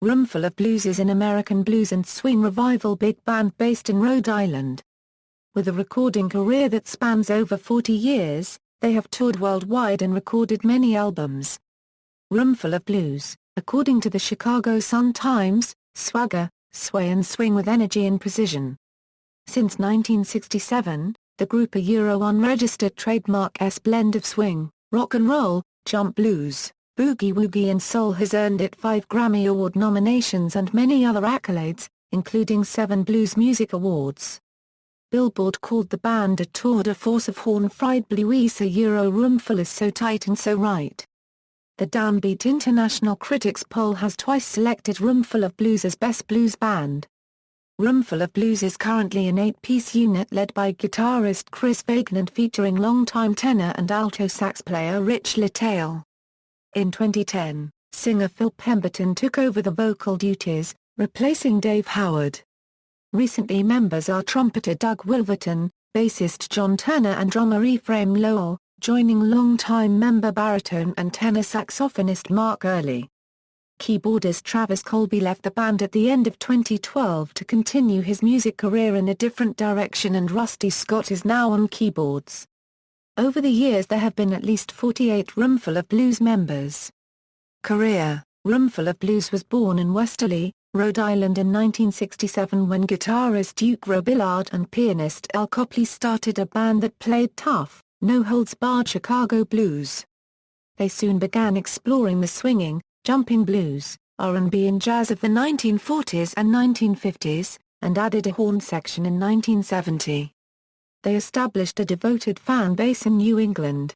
Roomful of Blues is an American blues and swing revival big band based in Rhode Island. With a recording career that spans over 40 years, they have toured worldwide and recorded many albums. Roomful of Blues, according to the Chicago Sun-Times, swagger, sway and swing with energy and precision. Since 1967, the group a unregistered trademark blend of swing, rock and roll, jump blues, boogie-woogie and soul has earned it 5 Grammy Award nominations and many other accolades, including 7 Blues Music Awards. Billboard called the band a tour de force of horn-fried blues. Roomful is so tight and so right. The Downbeat International Critics poll has twice selected Roomful of Blues as Best Blues Band. Roomful of Blues is currently an 8-piece unit led by guitarist Chris Vachon and featuring longtime tenor and alto sax player Rich Lataille. In 2010, singer Phil Pemberton took over the vocal duties, replacing Dave Howard. Recently members are trumpeter Doug Woolverton, bassist John Turner and drummer Ephraim Lowell, joining longtime member baritone and tenor saxophonist Mark Earley. Keyboardist Travis Colby left the band at the end of 2012 to continue his music career in a different direction, and Rusty Scott is now on keyboards. Over the years there have been at least 48 Roomful of Blues members. Career: Roomful of Blues was born in Westerly, Rhode Island in 1967 when guitarist Duke Robillard and pianist Al Copley started a band that played tough, no-holds-barred Chicago blues. They soon began exploring the swinging, jumping blues, R&B and jazz of the 1940s and 1950s, and added a horn section in 1970. They established a devoted fan base in New England.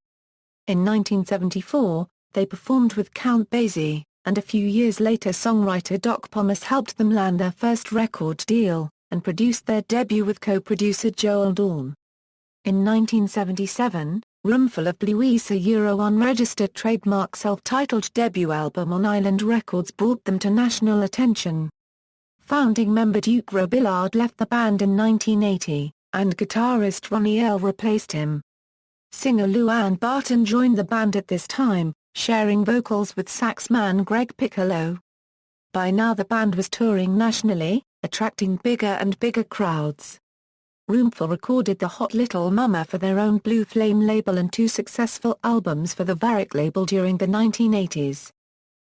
In 1974, they performed with Count Basie, and a few years later songwriter Doc Pomus helped them land their first record deal, and produced their debut with co-producer Joel Dawn. In 1977, Roomful of Blues, a unregistered trademark self-titled debut album on Island Records, brought them to national attention. Founding member Duke Robillard left the band in 1980, and guitarist Ronnie L. replaced him. Singer Lou Ann Barton joined the band at this time, sharing vocals with saxman Greg Piccolo. By now the band was touring nationally, attracting bigger and bigger crowds. Roomful recorded the Hot Little Mama for their own Blue Flame label and 2 successful albums for the Varick label during the 1980s.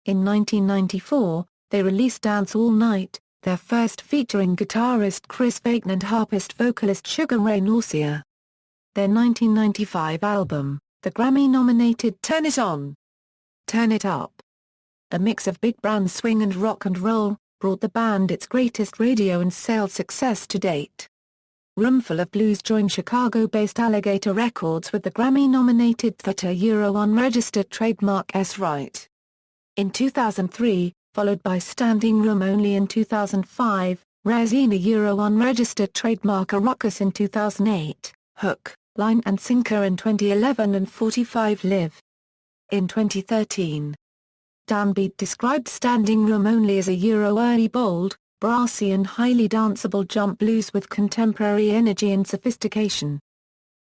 In 1994, they released Dance All Night, their first featuring guitarist Chris Vachon and harpist-vocalist Sugar Ray Norcia. Their 1995 album, the Grammy-nominated Turn It On! Turn It Up! A mix of big band swing and rock and roll, brought the band its greatest radio and sales success to date. Roomful of Blues joined Chicago-based Alligator Records with the Grammy-nominated Theta unregistered trademark S-Right. In 2003, followed by Standing Room Only in 2005, Razina unregistered trademark A Ruckus in 2008, Hook, Line and Sinker in 2011 and 45 Live. In 2013, Downbeat described Standing Room Only as a early bold, brassy and highly danceable jump blues with contemporary energy and sophistication.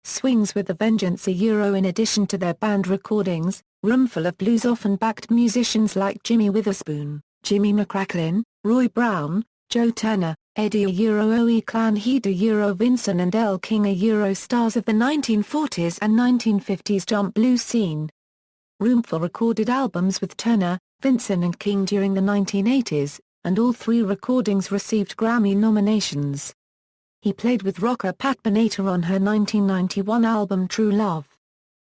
Swings with a vengeance. In addition to their band recordings, Roomful of Blues often backed musicians like Jimmy Witherspoon, Jimmy McCracklin, Roy Brown, Joe Turner, Eddie Oe Clan Heat Vinson and El King stars of the 1940s and 1950s jump blues scene. Roomful recorded albums with Turner, Vinson and King during the 1980s, and all 3 recordings received Grammy nominations. He played with rocker Pat Benatar on her 1991 album True Love.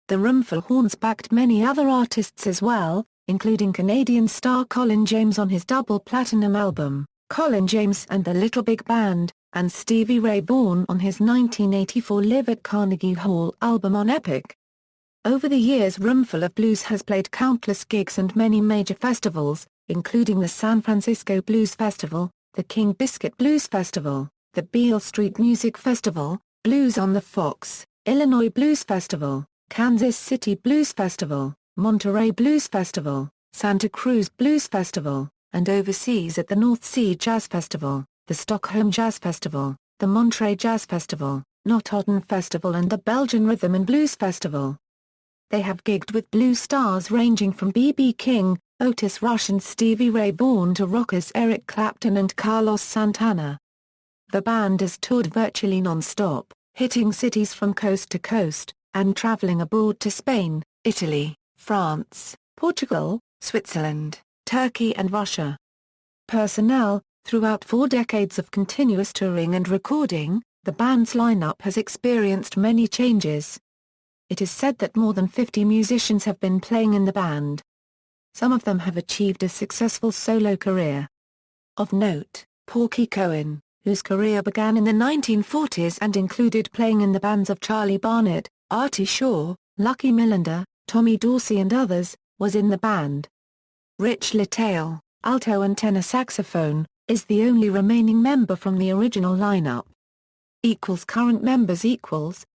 The Roomful horns backed many other artists as well, including Canadian star Colin James on his double platinum album, Colin James and the Little Big Band, and Stevie Ray Vaughan on his 1984 Live at Carnegie Hall album on Epic. Over the years Roomful of Blues has played countless gigs and many major festivals, including the San Francisco Blues Festival, the King Biscuit Blues Festival, the Beale Street Music Festival, Blues on the Fox, Illinois Blues Festival, Kansas City Blues Festival, Monterey Blues Festival, Santa Cruz Blues Festival, and overseas at the North Sea Jazz Festival, the Stockholm Jazz Festival, the Monterey Jazz Festival, Notodden Festival and the Belgian Rhythm and Blues Festival. They have gigged with blues stars ranging from B.B. King, Otis Rush and Stevie Ray Vaughan to rockers Eric Clapton and Carlos Santana. The band has toured virtually non-stop, hitting cities from coast to coast, and traveling abroad to Spain, Italy, France, Portugal, Switzerland, Turkey and Russia. Personnel: throughout 4 decades of continuous touring and recording, the band's lineup has experienced many changes. It is said that more than 50 musicians have been playing in the band. Some of them have achieved a successful solo career. Of note, Porky Cohen, whose career began in the 1940s and included playing in the bands of Charlie Barnett, Artie Shaw, Lucky Millinder, Tommy Dorsey and others, was in the band. Rich Lataille, alto and tenor saxophone, is the only remaining member from the original lineup. Current members: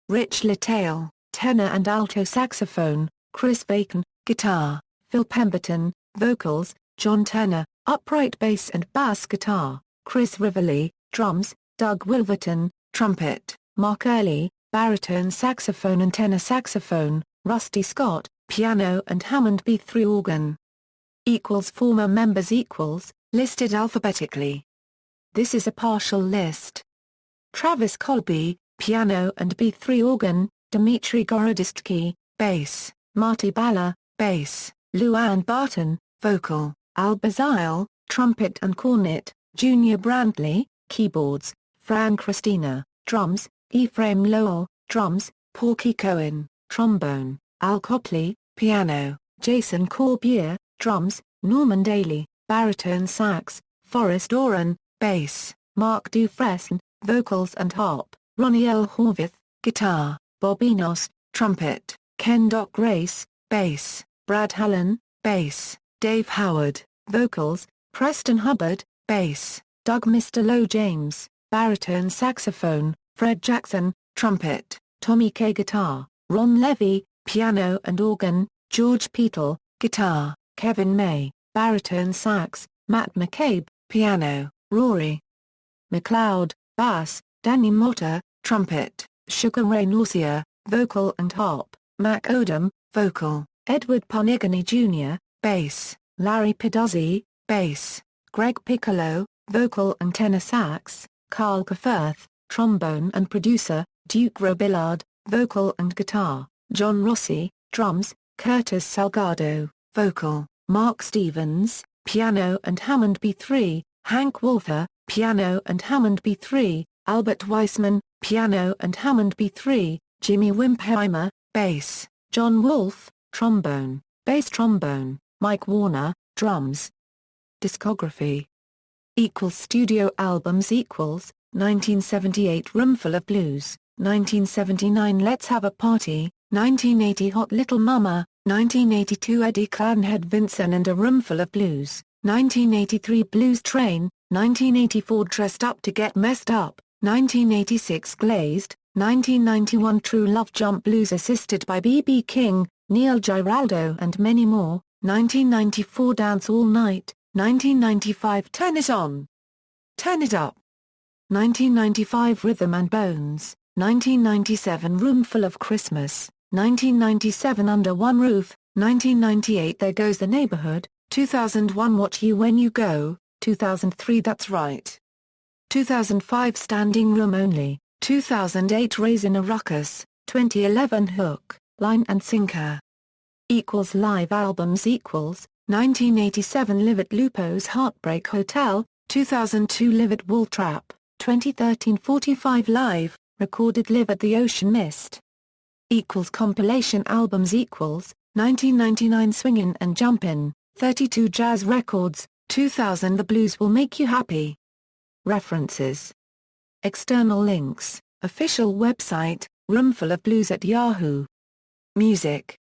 Rich Lataille, tenor and alto saxophone; Chris Vachon, guitar; Phil Pemberton, vocals; John Turner, upright bass and bass guitar; Chris Rivoli, drums; Doug Woolverton, trumpet; Mark Earley, baritone saxophone and tenor saxophone; Rusty Scott, piano and Hammond B3 organ. Former members: listed alphabetically. This is a partial list. Travis Colby, piano and B3 organ; Dmitry Gorodisky, bass; Marty Balla, bass; Luann Barton, vocal; Al Bazile, trumpet and cornet; Junior Brantley, keyboards; Fran Christina, drums; Ephraim Lowell, drums; Porky Cohen, trombone; Al Copley, piano; Jason Corbier, drums; Norman Daly, baritone sax; Forrest Oren, bass; Mark Dufresne, vocals and harp; Ronnie L. Horvath, guitar; Bob Enos, trumpet; Ken Doc Grace, bass; Brad Hallen, bass; Dave Howard, vocals; Preston Hubbard, bass; Doug Mr. Lowe James, baritone saxophone; Fred Jackson, trumpet; Tommy Kaye, guitar; Ron Levy, piano and organ; George Petel, guitar; Kevin May, baritone sax; Matt McCabe, piano; Rory McLeod, bass; Danny Motta, trumpet; Sugar Ray Norcia, vocal and harp; Mac Odom, vocal; Edward Panigani Jr., bass; Larry Peduzzi, bass; Greg Piccolo, vocal and tenor sax; Carl Kefirth, trombone and producer; Duke Robillard, vocal and guitar; John Rossi, drums; Curtis Salgado, vocal; Mark Stevens, piano and Hammond B3; Hank Wolfer, piano and Hammond B3; Albert Weissman, piano and Hammond B3; Jimmy Wimpheimer, bass; John Wolfe, trombone, bass trombone; Mike Warner, drums. Discography. Studio albums: 1978 Roomful of Blues, 1979 Let's Have a Party, 1980 Hot Little Mama, 1982 Eddie Clanhead Vinson and a Roomful of Blues, 1983 Blues Train, 1984 Dressed Up to Get Messed Up, 1986 Glazed, 1991 True Love Jump Blues assisted by B.B. King, Neil Giraldo and many more, 1994 Dance All Night, 1995 Turn It On, Turn It Up, 1995 Rhythm and Bones, 1997 Roomful of Christmas, 1997 Under One Roof, 1998 There Goes the Neighborhood, 2001 Watch You When You Go, 2003 That's Right, 2005 Standing Room Only, 2008 Raising a Ruckus, 2011 Hook, Line and Sinker. Live albums: 1987 Live at Lupo's Heartbreak Hotel, 2002 Live at Wall Trap, 2013 45 Live, recorded live at the Ocean Mist. Compilation albums: 1999 Swingin' and Jumpin', 32 Jazz Records, 2000 The Blues Will Make You Happy. References. External links: official website, Roomful of Blues at Yahoo! Music.